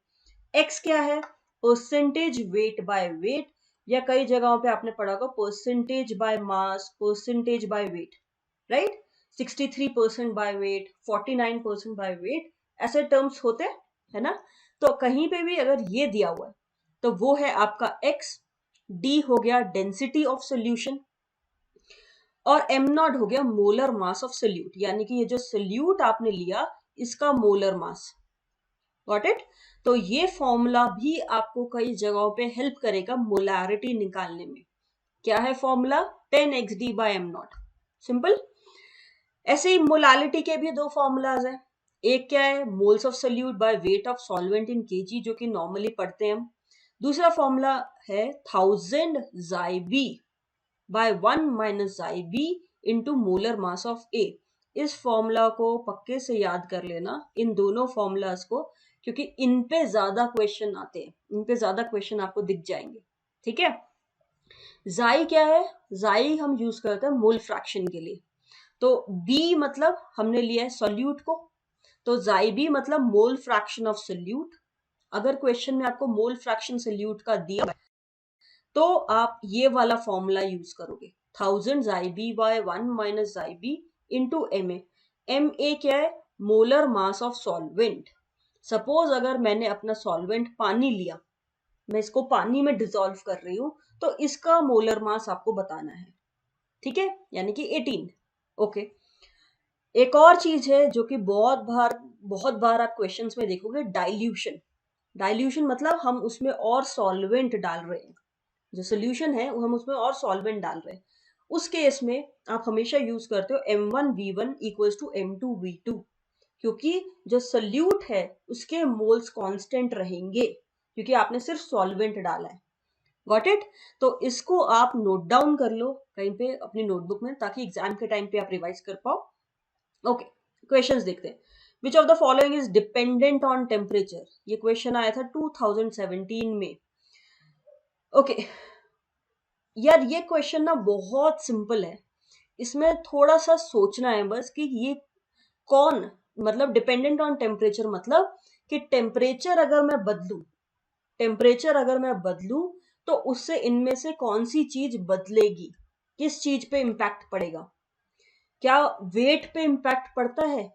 x क्या है? परसेंटेज वेट बाय वेट, या कई जगहों पे आपने पढ़ा होगा percentage by mass, percentage by weight, right? 63% by weight, 49% by weight, ऐसे टर्म्स होते हैं, है ना? तो कहीं पे भी अगर ये दिया हुआ है तो वो है आपका x, d हो गया डेंसिटी ऑफ सोल्यूशन, और एम नॉट हो गया मोलर मास ऑफ सोल्यूट, यानी कि ये जो सोल्यूट आपने लिया इसका मोलर मास। Got it? तो ये फॉर्मूला भी आपको कई जगहों पे हेल्प करेगा मोलारिटी निकालने में। क्या है formula? 10xd by M not. Simple. ऐसे ही मोलालिटी के भी दो फॉर्मूलाज हैं। एक क्या है? Moles of solute by weight of solvent in KG, जो कि नॉर्मली पढ़ते हैं हम। दूसरा फॉर्मूला है 1000 Zyb by 1 minus Zyb into molar mass of A. इस फॉर्मूला को पक्के से याद कर लेना, इन दोनों फॉर्मूलाज को, क्योंकि इन पे ज्यादा क्वेश्चन आते हैं, इन पे ज्यादा क्वेश्चन आपको दिख जाएंगे। ठीक है? जाई क्या है? जाई हम यूज करते हैं मोल फ्रैक्शन के लिए। तो बी मतलब हमने लिया है सोल्यूट को, तो जाई बी मतलब मोल फ्रैक्शन ऑफ सोल्यूट। अगर क्वेश्चन में आपको मोल फ्रैक्शन सोल्यूट का दिया है तो आप ये वाला फॉर्मूला यूज करोगे, 1000 Zyb by 1 minus Zyb into M A. M A क्या है? Molar mass of solvent. Suppose अगर मैंने अपना सॉल्वेंट पानी लिया, मैं इसको पानी में डिसॉल्व कर रही हूं, तो इसका मोलर मास आपको बताना है। ठीक है? यानी कि 18। ओके। एक और चीज है जो कि बहुत बार आप क्वेश्चंस में देखोगे, डाइल्यूशन। डाइल्यूशन मतलब हम उसमें और सॉल्वेंट डाल रहे हैं, जो सोल्यूशन है हम उसमें और सॉल्वेंट डाल रहे हैं। उस केस में आप हमेशा यूज करते हो M1V1 इक्वल्स टू M2V2, क्योंकि जो सोल्यूट है उसके मोल्स कांस्टेंट रहेंगे, क्योंकि आपने सिर्फ सॉल्वेंट डाला है। Got it? तो इसको आप नोट डाउन कर लो कहीं पे अपनी नोटबुक में, ताकि एग्जाम के टाइम पे आप रिवाइज कर पाओ। ओके, क्वेश्चंस देखते हैं। Which of the following is dependent on temperature? ये क्वेश्चन आया था 2017 में। ओके यार, ये क्वेश्चन ना बहुत सिंपल है, इसमें थोड़ा सा सोचना है बस कि ये कौन, मतलब डिपेंडेंट ऑन टेम्परेचर मतलब कि टेम्परेचर अगर मैं बदलूं तो उससे इनमें से कौन सी चीज बदलेगी, किस चीज पे इम्पैक्ट पड़ेगा? क्या वेट पे इम्पैक्ट पड़ता है?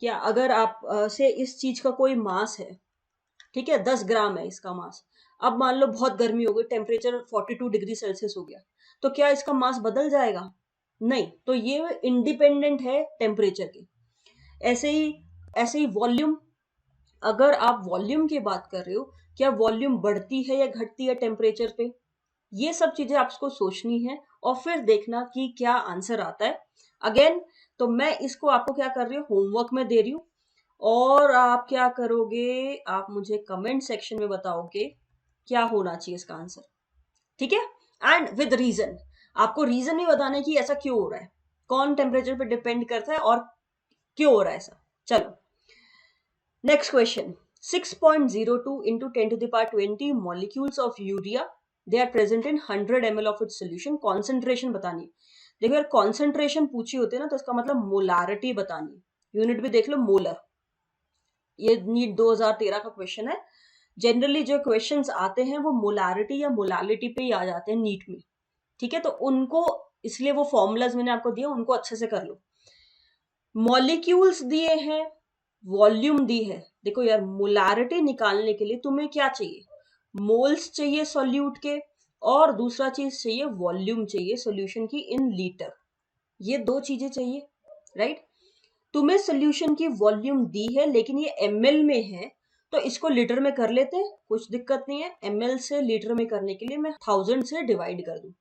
क्या अगर आप से इस चीज का कोई मास है, ठीक है, 10 ग्राम है इसका मास, अब मान लो बहुत गर्मी हो गई, टेम्परेचर 42 डिग्री सेल्सियस हो गया, तो क्या इसका मास बदल जाएगा? नहीं, तो ये इंडिपेंडेंट है टेम्परेचर के। ऐसे ही वॉल्यूम, अगर आप वॉल्यूम की बात कर रहे हो, क्या वॉल्यूम बढ़ती है या घटती है टेम्परेचर पे? ये सब चीजें आपको सोचनी है और फिर देखना कि क्या आंसर आता है। अगेन, तो मैं इसको आपको क्या कर रही हूँ, होमवर्क में दे रही हूँ, और आप क्या करोगे, आप मुझे कमेंट सेक्शन में बताओगे क्या होना चाहिए इसका आंसर। ठीक है? एंड विद रीजन, आपको रीजन भी बताना कि ऐसा क्यों हो रहा है, कौन टेम्परेचर पे डिपेंड करता है और क्यों हो रहा है ऐसा। चलो next question. 6.02 into 10 to the power 20 molecules of urea, they are present in 100 ml of its solution, concentration बतानी है। देखो यार, कॉन्सेंट्रेशन पूछी होती है ना, तो इसका मतलब मोलारिटी बतानी है। यूनिट भी देख लो, मोलर। ये नीट 2013 का क्वेश्चन है। जनरली जो क्वेश्चंस आते हैं वो मोलारिटी या मोलालिटी पे ही आ जाते हैं नीट में। ठीक है? तो उनको, इसलिए वो फॉर्मूलाज मैंने आपको दिए, उनको अच्छे से कर लो। मॉलिक्यूल्स दिए हैं, वॉल्यूम दी है। देखो यार, मोलारिटी निकालने के लिए तुम्हें क्या चाहिए? मोल्स चाहिए सॉल्यूट के, और दूसरा चीज चाहिए वॉल्यूम चाहिए सॉल्यूशन की इन लीटर। ये दो चीजें चाहिए, राइट? तुम्हें सॉल्यूशन की वॉल्यूम दी है, लेकिन ये ml में है, तो इसको लीटर में कर लेते हैं, कुछ दिक्कत नहीं है। ml से लीटर में करने के लिए मैं 1000 से डिवाइड कर दूं,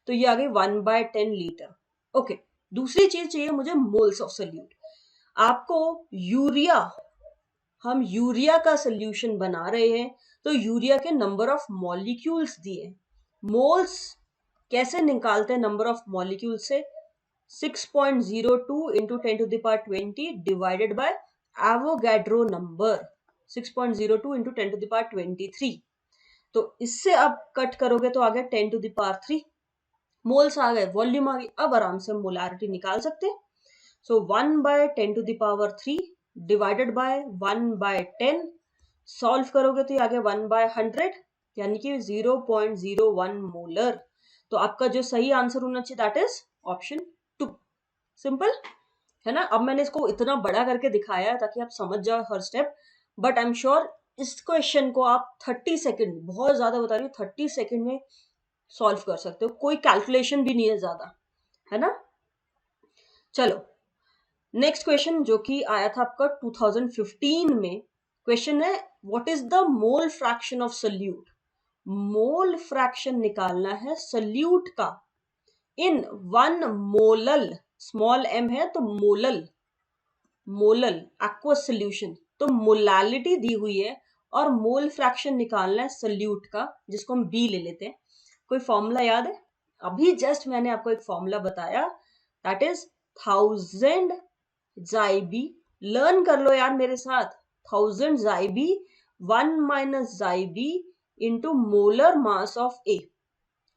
तो ये आ गई 1/10 लीटर। ओके, दूसरी चीज चाहिए मुझे मोल्स ऑफ सोल्यूट। आपको यूरिया, हम यूरिया का सोल्यूशन बना रहे हैं तो यूरिया के नंबर ऑफ मॉलिक्यूल्स दिए, मोल्स कैसे निकालते हैं नंबर ऑफ मॉलिक्यूल से? 6.02 into 10 to the power 20 divided by Avogadro number 6.02 into 10 to the power 23। तो इससे अब कट करोगे तो आ गया 10 to the power 3, मोल्स आ गए, वॉल्यूम आ गई। अब आराम से मोलारिटी निकाल सकते हैं। सो 1/10 to the power 3 divided by 1/10, solve करोगे तो ये आ गया 1/100 यानी कि 0.01 मोलर। तो आपका जो सही आंसर होना चाहिए दैट इज ऑप्शन 2। सिंपल है ना। अब मैंने इसको इतना बड़ा करके दिखाया है ताकि आप समझ जाओ हर step, but I am sure इस क्वेश्चन को आप 30 सेकंड, बहुत ज्यादा बता रही हूँ, 30 सेकंड में सॉल्व कर सकते हो, कोई कैलकुलेशन भी नहीं है ज्यादा, है ना। चलो नेक्स्ट क्वेश्चन जो कि आया था आपका 2015 में, क्वेश्चन है what is the mole fraction of solute. Mole fraction निकालना है सोल्यूट का इन 1 मोलल, स्मॉल m है तो मोलल, मोलल एक्वस सोल्यूशन, तो मोलालिटी दी हुई है और मोल फ्रैक्शन निकालना है सोल्यूट का जिसको हम b ले लेते हैं। कोई फॉर्मूला याद है? अभी जस्ट मैंने आपको एक फॉर्मूला बताया, दैट इज 1000 ज़ाइबी, लर्न कर लो यार मेरे साथ, 1000 ज़ाइबी 1 माइनस ज़ाइबी into molar mass of A,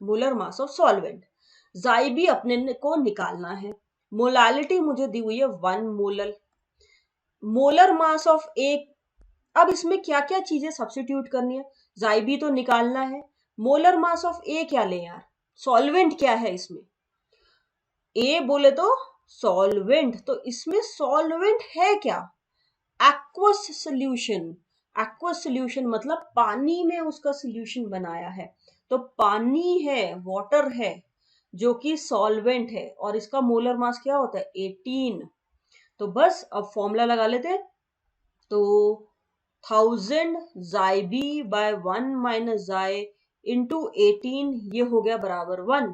molar mass of solvent. ज़ाइबी अपने को निकालना है, मोलालिटी मुझे दी हुई है 1 मोलर, मोलर मास ऑफ ए। अब इसमें क्या क्या चीजें सब्स्टिट्यूट करनी है, ज़ाइबी तो निकालना है, मोलर मास ऑफ ए क्या ले यार, सॉल्वेंट क्या है इसमें, ए बोले तो सॉल्वेंट, तो इसमें सॉल्वेंट है क्या, एक्वस सोल्यूशन। एक्वस सोल्यूशन मतलब पानी में उसका सोल्यूशन बनाया है, तो पानी है, वाटर है जो कि सॉल्वेंट है, और इसका मोलर मास क्या होता है 18। तो बस अब फॉर्मूला लगा लेते हैं, तो 1000 ज़ाइबी बाय 1 माइनस ज़ाइ इंटू 18, ये हो गया बराबर 1।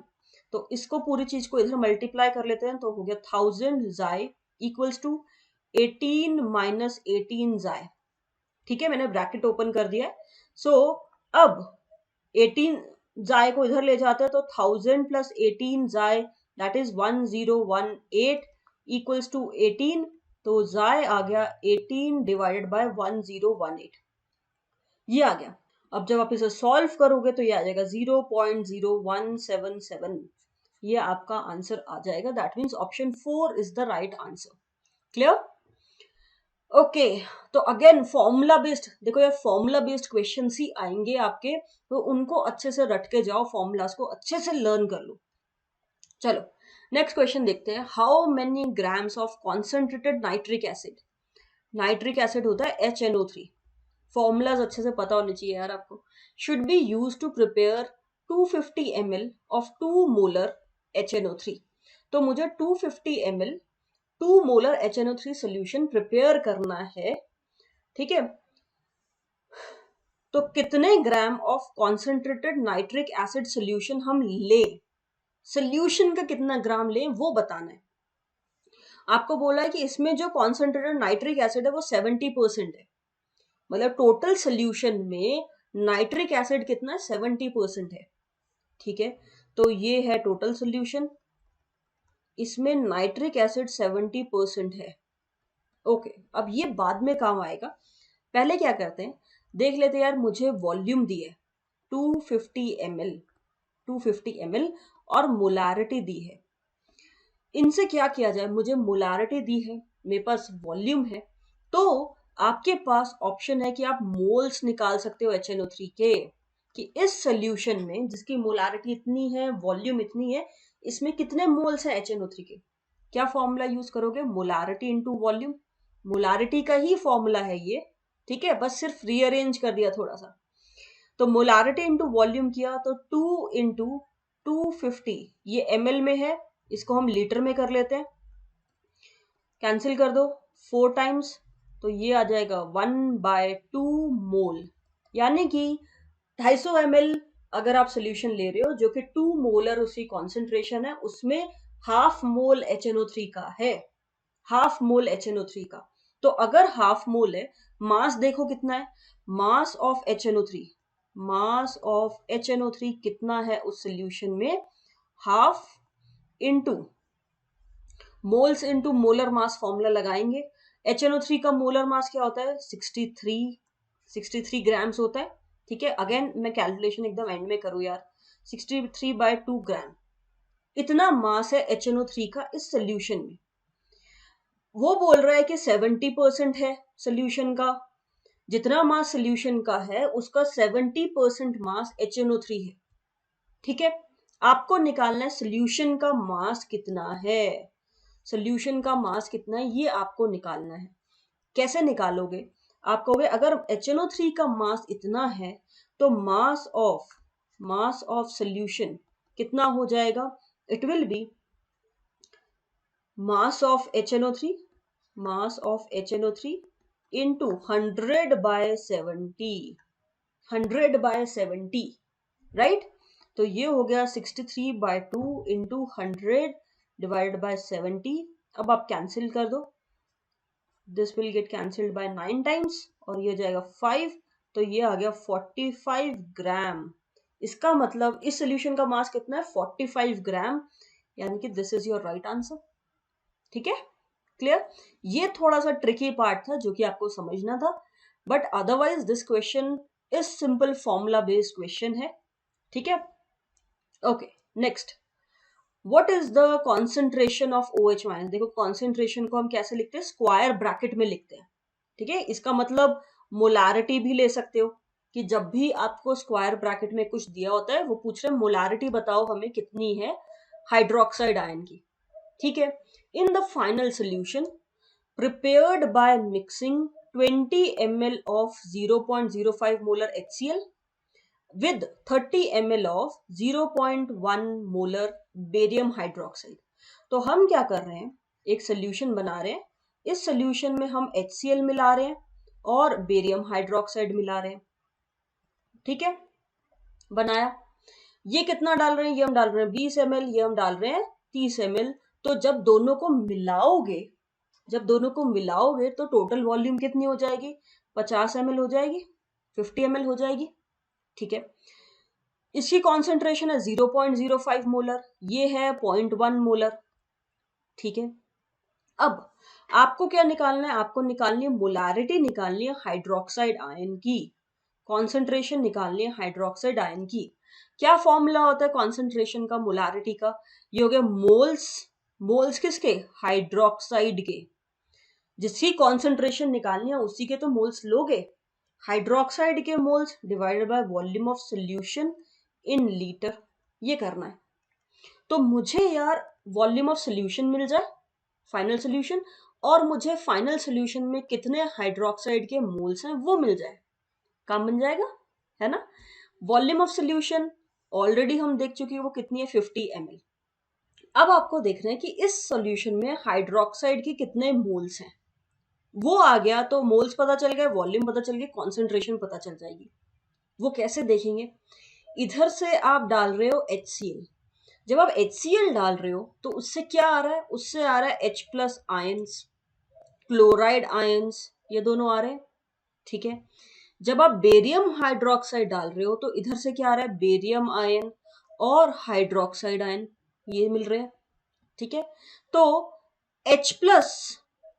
तो इसको पूरी चीज को इधर मल्टीप्लाई कर लेते हैं, तो हो गया 1000 ज़ाइ इक्वल्स टू 18 माइनस 18 ज़ाइ। ठीक है, मैंने ब्रैकेट ओपन कर दिया है। सो अब 18 ज़ाइ को इधर ले जाते हैं, तो 1000 प्लस 18 ज़ाइ दैट इज 1018 इक्वल्स टू 18, तो ज़ाइ आ गया 18 डिवाइडेड बाय 1018, ये आ गया। अब जब आप इसे सॉल्व करोगे तो ये आ जाएगा 0.0177, ये आपका आंसर आ जाएगा। That means option 4 is the right answer. Clear? Okay, तो अगेन फॉर्मूला बेस्ड, देखो ये फॉर्मूला बेस्ड क्वेश्चन ही आएंगे आपके, तो उनको अच्छे से रट के जाओ, फॉर्मूलाज को अच्छे से लर्न कर लो। चलो नेक्स्ट क्वेश्चन देखते हैं, how many grams of concentrated nitric acid, nitric acid होता है HNO3, फॉर्मूलाज अच्छे से पता होने चाहिए यार आपको, should be use to prepare 250 ml of 2 molar HNO3। तो मुझे 250 ml 2 molar HNO3 solution prepare करना है, ठीक है। तो कितने gram of concentrated nitric acid solution हम ले, सोल्यूशन का कितना ग्राम लें वो बताना है। आपको बोला है कि इसमें जो कॉन्सेंट्रेटेड नाइट्रिक एसिड है वो 70% है, मतलब टोटल सोल्यूशन में नाइट्रिक एसिड कितना है 70% है, ठीक है। तो ये है टोटल सोल्यूशन, इसमें नाइट्रिक एसिड 70% है। ओके, अब ये बाद में काम आएगा, पहले क्या करते हैं देख लेते हैं यार। मुझे वॉल्यूम दी है 250 ml, 250 ml और मोलारिटी दी है, इनसे क्या किया जाए, मुझे मोलारिटी दी है, मेरे पास वॉल्यूम है, तो आपके पास ऑप्शन है कि आप मोल्स निकाल सकते हो HNO3 के, कि इस सोल्यूशन में जिसकी मोलारिटी इतनी है, वॉल्यूम इतनी है, इसमें कितने मोल्स हैं HNO3 के। क्या फॉर्मूला यूज करोगे, मोलारिटी इंटू वॉल्यूम, मोलारिटी का ही फॉर्मूला है ये, ठीक है, बस सिर्फ रीअरेंज कर दिया थोड़ा सा। तो मोलारिटी इंटू वॉल्यूम किया तो 2 इंटू 250, ये ml में है, इसको हम लीटर में कर लेते हैं, कैंसिल कर दो 4 टाइम्स, तो ये आ जाएगा 1/2 मोल, यानी कि 250 ml अगर आप सोल्यूशन ले रहे हो जो कि 2 मोलर उसकी कॉन्सेंट्रेशन है, उसमें हाफ मोल HNO3 का है, हाफ मोल HNO3 का। तो अगर हाफ मोल है, मास देखो कितना है, mass of HNO3, mass of HNO3 कितना है उस सोल्यूशन में, half into moles into molar मास फॉर्मूला लगाएंगे। HNO3 का मोलर मास क्या होता है, 63 ग्राम्स होता है। ठीक है, अगेन मैं कैलकुलेशन एकदम एंड में करूँ यार, 63/2 ग्राम इतना मास है HNO3 का इस सोल्यूशन में। वो बोल रहा है कि 70% है सोल्यूशन का, जितना मास सोल्यूशन का है उसका 70% मास HNO3 है। ठीक है, आपको निकालना है सोल्यूशन का मास कितना है, सोल्यूशन का मास कितना है ये आपको निकालना है। कैसे निकालोगे, आप कहोगे अगर HNO3 का मास इतना है तो मास ऑफ सोल्यूशन कितना हो जाएगा, it will be mass of HNO3 into 100/70 right. तो ये हो गया 63/2 इंटू 100/70। अब आप कैंसिल कर दो, this will get cancelled by 9 times और ये जाएगा 5, तो ये आ गया 45 ग्राम। इसका मतलब इस सोल्यूशन का मास कितना है, 45 ग्राम, यानी कि this is your right answer. ठीक है, क्लियर। ये थोड़ा सा ट्रिकी पार्ट था जो कि आपको समझना था, but otherwise this question is simple formula based question है। ठीक है, okay next, what is the concentration of OH minus. देखो कॉन्सेंट्रेशन को हम कैसे लिखते हैं, स्क्वायर ब्रैकेट में लिखते हैं। ठीक है, इसका मतलब मोलारिटी भी ले सकते हो कि जब भी आपको स्क्वायर ब्रैकेट में कुछ दिया होता है वो पूछ रहे हैं मोलारिटी बताओ हमें कितनी है हाइड्रोक्साइड आयन की। ठीक है, in the final solution prepared by mixing 20 ml of 0.05 molar HCl with 30 ml of 0.1 molar barium hydroxide. तो हम क्या कर रहे हैं, एक सोल्यूशन बना रहे हैं, इस सोल्यूशन में हम HCl मिला रहे हैं और बेरियम हाइड्रोक्साइड मिला रहे हैं। ठीक है, बनाया, ये कितना डाल रहे हैं, ये हम डाल रहे हैं 20 ml, ये हम डाल रहे हैं 30 ml। तो जब दोनों को मिलाओगे तो टोटल वॉल्यूम कितनी हो जाएगी, 50 ml हो जाएगी, 50 ml हो जाएगी। ठीक है, इसकी कॉन्सेंट्रेशन है 0.05 मोलर, ये है 0.1 मोलर। ठीक है, अब आपको क्या निकालना है, आपको निकालनी है मोलारिटी, निकालनी है हाइड्रोक्साइड आयन की, कॉन्सेंट्रेशन निकालनी है हाइड्रोक्साइड आयन की। क्या फॉर्मूला होता है कॉन्सेंट्रेशन का, मोलारिटी का, ये हो गया मोल्स किसके, हाइड्रोक्साइड के। जिसकी कॉन्सेंट्रेशन निकालनी है उसी के तो मोल्स लोगे, हाइड्रोक्साइड के moles divided by volume of solution in litre, ये करना है। तो मुझे यार वॉल्यूम ऑफ सॉल्यूशन मिल जाए फाइनल सॉल्यूशन, और मुझे फाइनल सॉल्यूशन में कितने हाइड्रोक्साइड के मोल्स हैं वो मिल जाए, काम बन जाएगा, है ना। वॉल्यूम ऑफ सॉल्यूशन ऑलरेडी हम देख चुके हैं वो कितनी है, 50 ml। अब आपको देखना है कि इस सॉल्यूशन में हाइड्रोक्साइड के कितने मोल्स हैं, वो आ गया तो मोल्स पता चल गए, वॉल्यूम पता चल गया, कॉन्सेंट्रेशन पता चल जाएगी। वो कैसे देखेंगे, इधर से आप डाल रहे हो HCl, जब आप HCl डाल रहे हो तो उससे क्या आ रहा है, उससे आ रहा है H+ आयंस, क्लोराइड आयंस, ये दोनों आ रहे हैं। ठीक है, जब आप बेरियम हाइड्रोक्साइड डाल रहे हो तो इधर से क्या आ रहा है, बेरियम आयन और हाइड्रोक्साइड आयन, ये मिल रहे हैं। ठीक है, तो H+,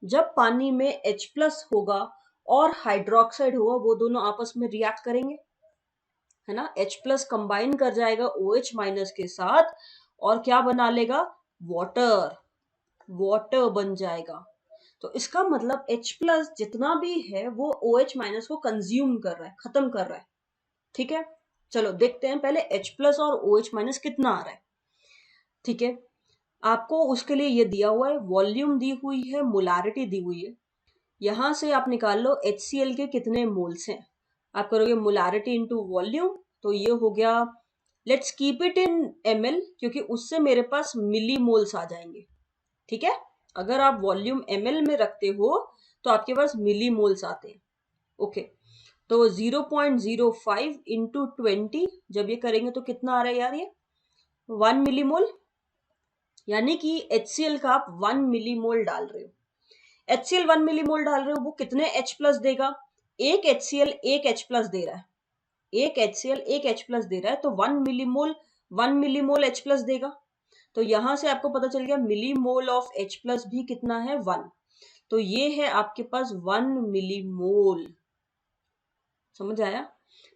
जब पानी में H+ होगा और हाइड्रोक्साइड होगा वो दोनों आपस में रिएक्ट करेंगे, है ना। H+ कंबाइन कर जाएगा OH- के साथ और क्या बना लेगा, वाटर बन जाएगा। तो इसका मतलब H+ जितना भी है वो OH- को कंज्यूम कर रहा है, खत्म कर रहा है। ठीक है, चलो देखते हैं पहले H+ और OH- कितना आ रहा है। ठीक है, आपको उसके लिए ये दिया हुआ है, वॉल्यूम दी हुई है, मोलारिटी दी हुई है। यहां से आप निकाल लो HCl के कितने मोल्स हैं, आप करोगे मोलारिटी इंटू वॉल्यूम, तो ये हो गया, let's keep it in ml क्योंकि उससे मेरे पास मिली मोल्स आ जाएंगे। ठीक है, अगर आप वॉल्यूम ml में रखते हो तो आपके पास मिली मोल्स आते हैं। ओके, तो 0.05 इंटू 20 जब ये करेंगे तो कितना आ रहा है यार, ये 1 मिलीमोल। यानी कि HCl का आप 1 मिलीमोल डाल रहे हो। HCl 1 मिलीमोल डाल रहे हो, वो कितने H प्लस देगा? एक HCl एक H प्लस दे रहा है, एक HCl एक H प्लस दे रहा है, तो 1 मिलीमोल H प्लस देगा। तो यहां से आपको पता चल गया मिलीमोल ऑफ H प्लस भी कितना है, 1। तो ये है आपके पास 1 मिलीमोल। समझ आया?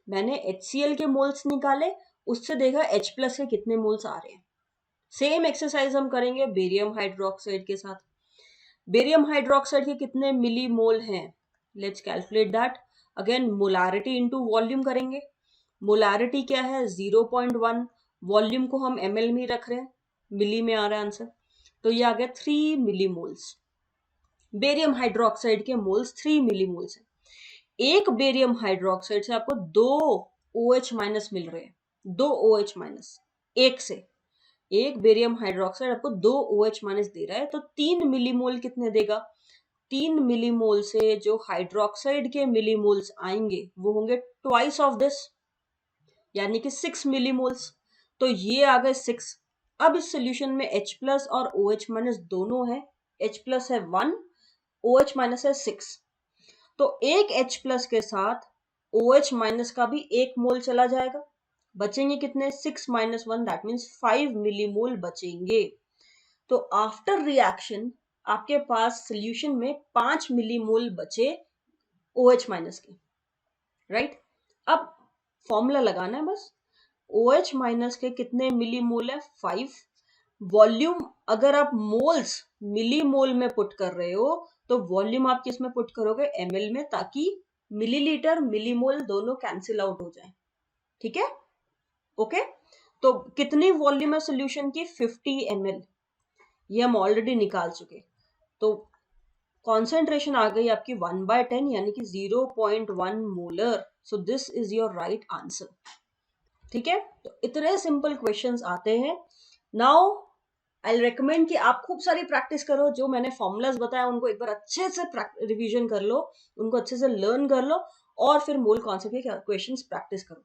मैंने HCl के मोल्स निकाले, उससे देखा H प्लस के कितने मोल्स आ रहे हैं। सेम एक्सरसाइज हम करेंगे बेरियम हाइड्रोक्साइड के साथ। बेरियम हाइड्रोक्साइड के कितने मिलीमोल हैं? Let's calculate that. Again molarity into volume करेंगे। मोलारिटी क्या है? 0.1। वॉल्यूम को हम ml में ही रख रहे हैं, मिली में आ रहा है आंसर। तो ये आ गया 3 मिलीमोल्स। बेरियम हाइड्रोक्साइड के मोल्स 3 मिलीमोल्स है। एक बेरियम हाइड्रोक्साइड से आपको 2 OH माइनस मिल रहे हैं, 2 OH माइनस एक से। एक बेरियम हाइड्रोक्साइड आपको 2 OH माइनस दे रहा है, तो 3 मिलीमोल कितने देगा? 3 मिलीमोल से जो हाइड्रोक्साइड के मिलीमोल्स आएंगे वो होंगे ट्वाइस ऑफ दिस, यानी कि 6 मिलीमोल्स। तो ये आ गए 6। अब इस सोल्यूशन में H प्लस और OH माइनस दोनों है। H प्लस है 1, OH माइनस है 6। तो एक H प्लस के साथ OH माइनस का भी 1 मोल चला जाएगा। बचेंगे कितने? 6 माइनस 1, दैट मीन्स 5 मिलीमोल बचेंगे। तो आफ्टर रिएक्शन आपके पास सोल्यूशन में 5 मिलीमोल बचे OH माइनस के, राइट? अब फॉर्मूला लगाना है बस। OH माइनस के कितने मिलीमोल है? 5। वॉल्यूम अगर आप मोल्स मिलीमोल में पुट कर रहे हो तो वॉल्यूम आप किस में पुट करोगे? ml में, ताकि मिलीलीटर मिलीमोल दोनों कैंसिल आउट हो जाए। ठीक है? ओके। तो कितनी वॉल्यूम है सोल्यूशन की? 50 ml। ये हम ऑलरेडी निकाल चुके। तो कॉन्सेंट्रेशन आ गई आपकी 1/10 यानी कि 0.1 molar. So this is your right answer. ठीक है? तो इतने सिंपल क्वेश्चंस आते हैं। नाउ आई रिकमेंड कि आप खूब सारी प्रैक्टिस करो। जो मैंने फॉर्मूलाज बताया उनको एक बार अच्छे से रिवीजन कर लो, उनको अच्छे से लर्न कर लो, और फिर मोल कॉन्सेप्ट के क्वेश्चंस प्रैक्टिस करो।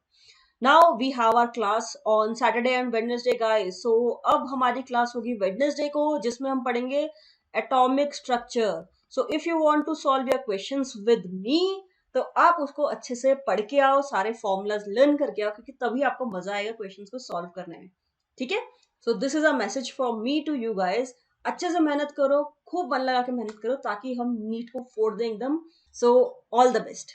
Now we have our class on Saturday and Wednesday guys. So अब हमारी क्लास होगी वेडनेसडे को, जिसमें हम पढ़ेंगे atomic structure. So if you want to solve your questions with me, तो आप उसको अच्छे से पढ़ के आओ, सारे फॉर्मूलाज लर्न करके आओ, क्योंकि तभी आपको मजा आएगा क्वेश्चंस को सॉल्व करने में। ठीक है? So this is a message from me to you guys. अच्छे से मेहनत करो, खूब मन लगा के मेहनत करो, ताकि हम नीट को फोड़ दें एकदम। So all the best.